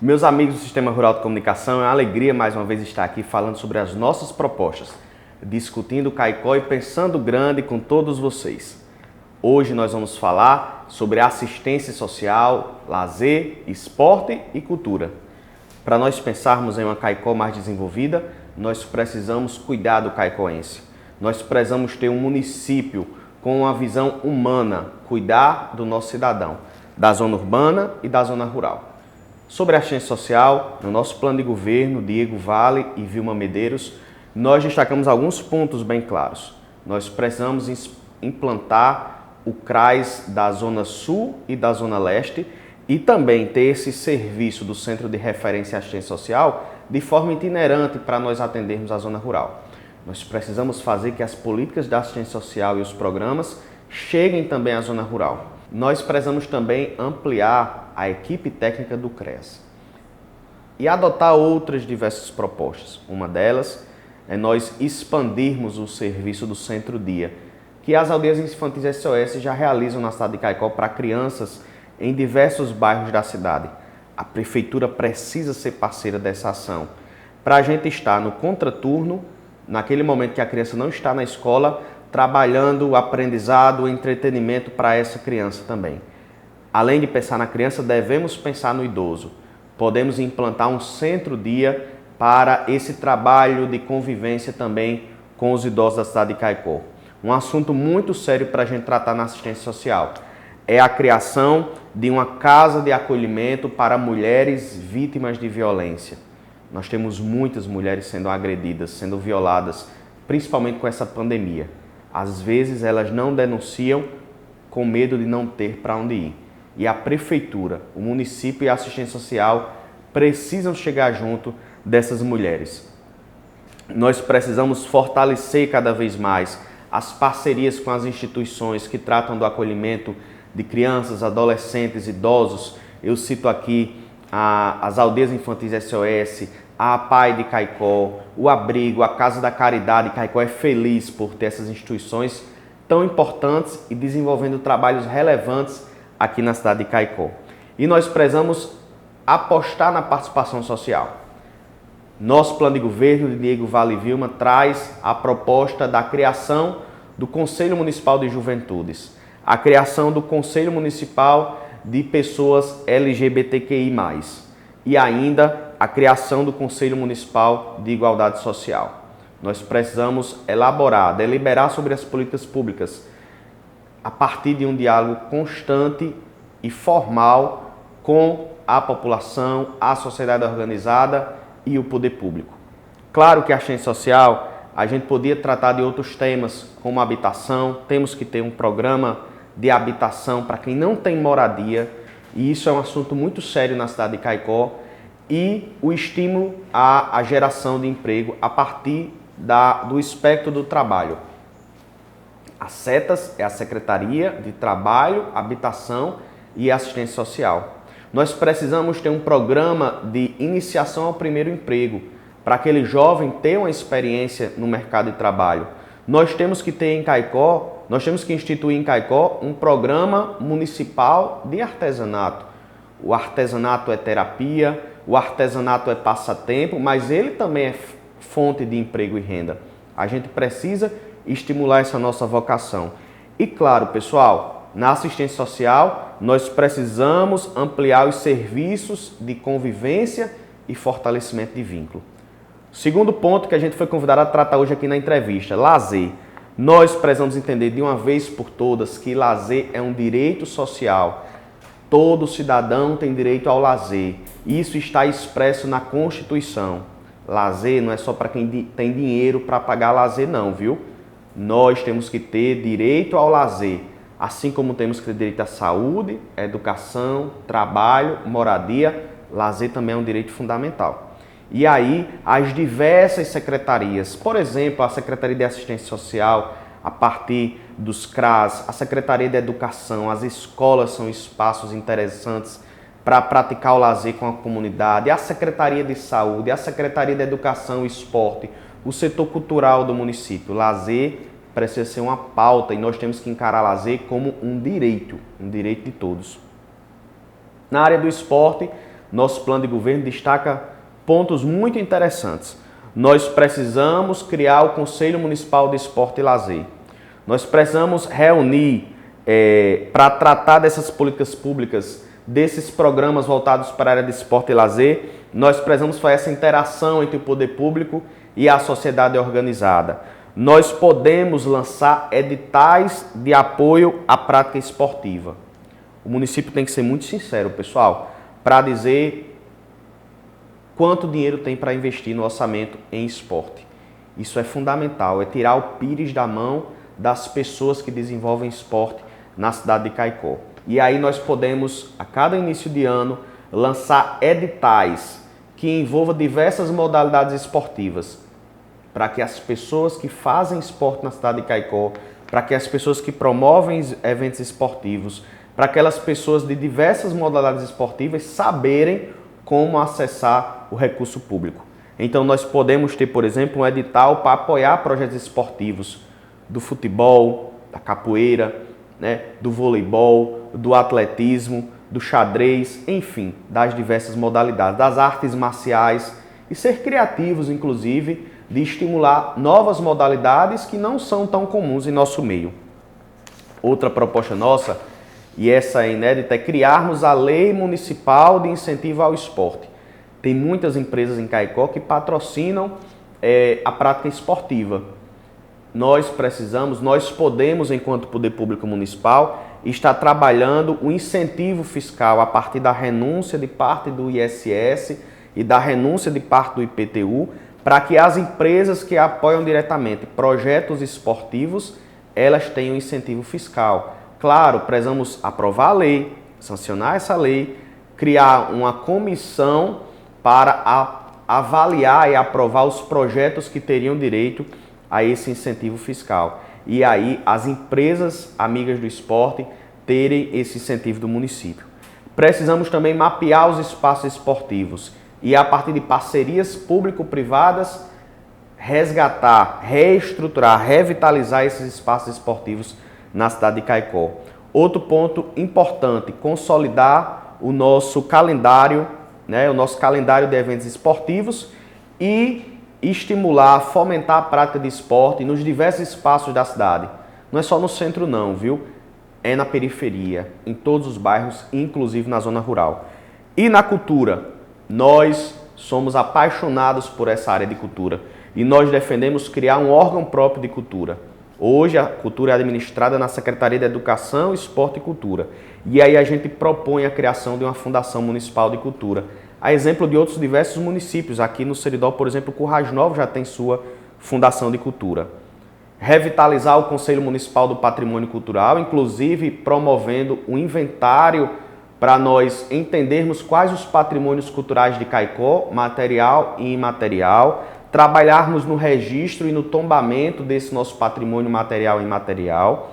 Meus amigos do Sistema Rural de Comunicação, é uma alegria mais uma vez estar aqui falando sobre as nossas propostas, discutindo o Caicó e pensando grande com todos vocês. Hoje nós vamos falar sobre assistência social, lazer, esporte e cultura. Para nós pensarmos em uma Caicó mais desenvolvida, nós precisamos cuidar do caicoense. Nós precisamos ter um município com uma visão humana, cuidar do nosso cidadão, da zona urbana e da zona rural. Sobre a assistência social, no nosso plano de governo, Diego Vale e Vilma Medeiros, nós destacamos alguns pontos bem claros. Nós precisamos implantar o CRAS da Zona Sul e da Zona Leste e também ter esse serviço do Centro de Referência e Assistência Social de forma itinerante para nós atendermos a zona rural. Nós precisamos fazer que as políticas da assistência social e os programas cheguem também à zona rural. Nós precisamos também ampliar a equipe técnica do CREAS e adotar outras diversas propostas. Uma delas é nós expandirmos o serviço do Centro-Dia, que as aldeias infantis SOS já realizam na cidade de Caicó para crianças em diversos bairros da cidade. A prefeitura precisa ser parceira dessa ação, para a gente estar no contraturno, naquele momento que a criança não está na escola, trabalhando o aprendizado, o entretenimento para essa criança também. Além de pensar na criança, devemos pensar no idoso. Podemos implantar um centro-dia para esse trabalho de convivência também com os idosos da cidade de Caicó. Um assunto muito sério para a gente tratar na assistência social é a criação de uma casa de acolhimento para mulheres vítimas de violência. Nós temos muitas mulheres sendo agredidas, sendo violadas, principalmente com essa pandemia. Às vezes elas não denunciam com medo de não ter para onde ir. E a prefeitura, o município e a assistência social precisam chegar junto dessas mulheres. Nós precisamos fortalecer cada vez mais as parcerias com as instituições que tratam do acolhimento de crianças, adolescentes, idosos. Eu cito aqui as aldeias infantis SOS, a APAI de Caicó, o Abrigo, a Casa da Caridade. Caicó é feliz por ter essas instituições tão importantes e desenvolvendo trabalhos relevantes aqui na cidade de Caicó. E nós precisamos apostar na participação social. Nosso plano de governo de Diego Vale e Vilma traz a proposta da criação do Conselho Municipal de Juventudes, a criação do Conselho Municipal de Pessoas LGBTQI+, e ainda a criação do Conselho Municipal de Igualdade Social. Nós precisamos elaborar, deliberar sobre as políticas públicas a partir de um diálogo constante e formal com a população, a sociedade organizada e o poder público. Claro que a assistência social, a gente podia tratar de outros temas, como habitação. Temos que ter um programa de habitação para quem não tem moradia, e isso é um assunto muito sério na cidade de Caicó, e o estímulo à geração de emprego a partir do espectro do trabalho. A SETAS é a Secretaria de Trabalho, Habitação e Assistência Social. Nós precisamos ter um programa de iniciação ao primeiro emprego, para aquele jovem ter uma experiência no mercado de trabalho. Nós temos que ter em Caicó, nós temos que instituir em Caicó um programa municipal de artesanato. O artesanato é terapia, o artesanato é passatempo, mas ele também é fonte de emprego e renda. A gente precisa estimular essa nossa vocação. E claro, pessoal, na assistência social, nós precisamos ampliar os serviços de convivência e fortalecimento de vínculo. Segundo ponto que a gente foi convidado a tratar hoje aqui na entrevista, lazer. Nós precisamos entender de uma vez por todas que lazer é um direito social. Todo cidadão tem direito ao lazer. Isso está expresso na Constituição. Lazer não é só para quem tem dinheiro para pagar lazer não, viu? Nós temos que ter direito ao lazer, assim como temos que ter direito à saúde, à educação, trabalho, moradia. Lazer também é um direito fundamental. E aí, as diversas secretarias, por exemplo, a Secretaria de Assistência Social, a partir dos CRAS, a Secretaria de Educação, as escolas são espaços interessantes para praticar o lazer com a comunidade, a Secretaria de Saúde, a Secretaria de Educação e Esporte, o setor cultural do município. Lazer precisa ser uma pauta e nós temos que encarar lazer como um direito de todos. Na área do esporte, nosso plano de governo destaca pontos muito interessantes. Nós precisamos criar o Conselho Municipal de Esporte e Lazer. Nós precisamos reunir para tratar dessas políticas públicas, desses programas voltados para a área de esporte e lazer. Nós precisamos fazer essa interação entre o poder público e a sociedade organizada. Nós podemos lançar editais de apoio à prática esportiva. O município tem que ser muito sincero, pessoal, para dizer quanto dinheiro tem para investir no orçamento em esporte. Isso é fundamental, é tirar o pires da mão das pessoas que desenvolvem esporte na cidade de Caicó. E aí nós podemos, a cada início de ano, lançar editais que envolvam diversas modalidades esportivas, para que as pessoas que fazem esporte na cidade de Caicó, para que as pessoas que promovem eventos esportivos, para aquelas pessoas de diversas modalidades esportivas saberem como acessar o recurso público. Então nós podemos ter, por exemplo, um edital para apoiar projetos esportivos do futebol, da capoeira, do voleibol, do atletismo, do xadrez, enfim, das diversas modalidades, das artes marciais e ser criativos, inclusive, de estimular novas modalidades que não são tão comuns em nosso meio. Outra proposta nossa, e essa é inédita, é criarmos a Lei Municipal de Incentivo ao Esporte. Tem muitas empresas em Caicó que patrocinam a prática esportiva. Nós podemos, enquanto Poder Público Municipal, estar trabalhando o incentivo fiscal a partir da renúncia de parte do ISS e da renúncia de parte do IPTU, para que as empresas que apoiam diretamente projetos esportivos, elas tenham incentivo fiscal. Claro, precisamos aprovar a lei, sancionar essa lei, criar uma comissão para avaliar e aprovar os projetos que teriam direito a esse incentivo fiscal. E aí as empresas amigas do esporte terem esse incentivo do município. Precisamos também mapear os espaços esportivos e, a partir de parcerias público-privadas, resgatar, reestruturar, revitalizar esses espaços esportivos na cidade de Caicó. Outro ponto importante, consolidar o nosso calendário, o nosso calendário de eventos esportivos e estimular, fomentar a prática de esporte nos diversos espaços da cidade. Não é só no centro não, viu? É na periferia, em todos os bairros, inclusive na zona rural. E na cultura, nós somos apaixonados por essa área de cultura e nós defendemos criar um órgão próprio de cultura. Hoje a cultura é administrada na Secretaria de Educação, Esporte e Cultura. E aí a gente propõe a criação de uma Fundação Municipal de Cultura. A exemplo de outros diversos municípios, aqui no Seridó, por exemplo, Currais Novos já tem sua Fundação de Cultura. Revitalizar o Conselho Municipal do Patrimônio Cultural, inclusive promovendo um inventário para nós entendermos quais os patrimônios culturais de Caicó, material e imaterial, trabalharmos no registro e no tombamento desse nosso patrimônio material e imaterial.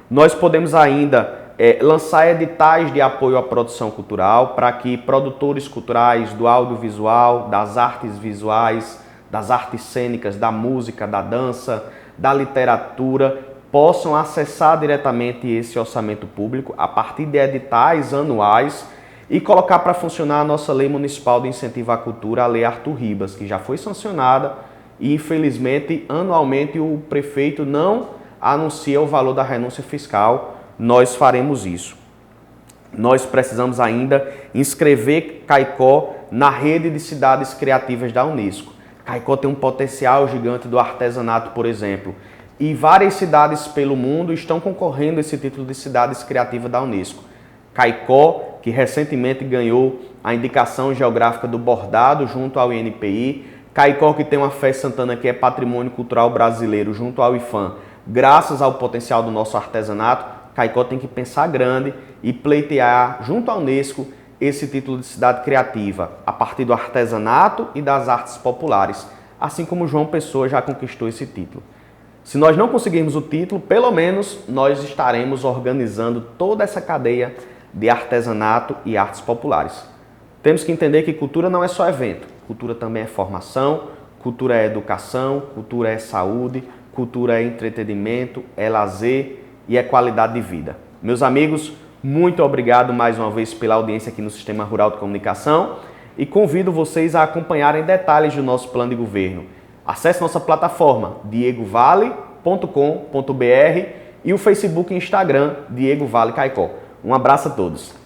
Nós podemos ainda lançar editais de apoio à produção cultural para que produtores culturais do audiovisual, das artes visuais, das artes cênicas, da música, da dança, da literatura, possam acessar diretamente esse orçamento público a partir de editais anuais e colocar para funcionar a nossa Lei Municipal de Incentivo à Cultura, a Lei Arthur Ribas, que já foi sancionada e, infelizmente, anualmente o prefeito não anuncia o valor da renúncia fiscal. Nós faremos isso. Nós precisamos ainda inscrever Caicó na rede de cidades criativas da Unesco. Caicó tem um potencial gigante do artesanato, por exemplo, e várias cidades pelo mundo estão concorrendo a esse título de cidades criativas da Unesco. Caicó, que recentemente ganhou a indicação geográfica do bordado junto ao INPI. Caicó, que tem uma festa Santana que é patrimônio cultural brasileiro junto ao IFAM, graças ao potencial do nosso artesanato. Caicó tem que pensar grande e pleitear junto à Unesco esse título de cidade criativa a partir do artesanato e das artes populares, assim como João Pessoa já conquistou esse título. Se nós não conseguirmos o título, pelo menos nós estaremos organizando toda essa cadeia de artesanato e artes populares. Temos que entender que cultura não é só evento, cultura também é formação, cultura é educação, cultura é saúde, cultura é entretenimento, é lazer e é qualidade de vida. Meus amigos, Muito obrigado mais uma vez pela audiência aqui no Sistema Rural de Comunicação e convido vocês a acompanharem detalhes do nosso plano de governo. Acesse nossa plataforma diegovale.com.br e o Facebook e Instagram Diego Vale Caicó. Um abraço a todos.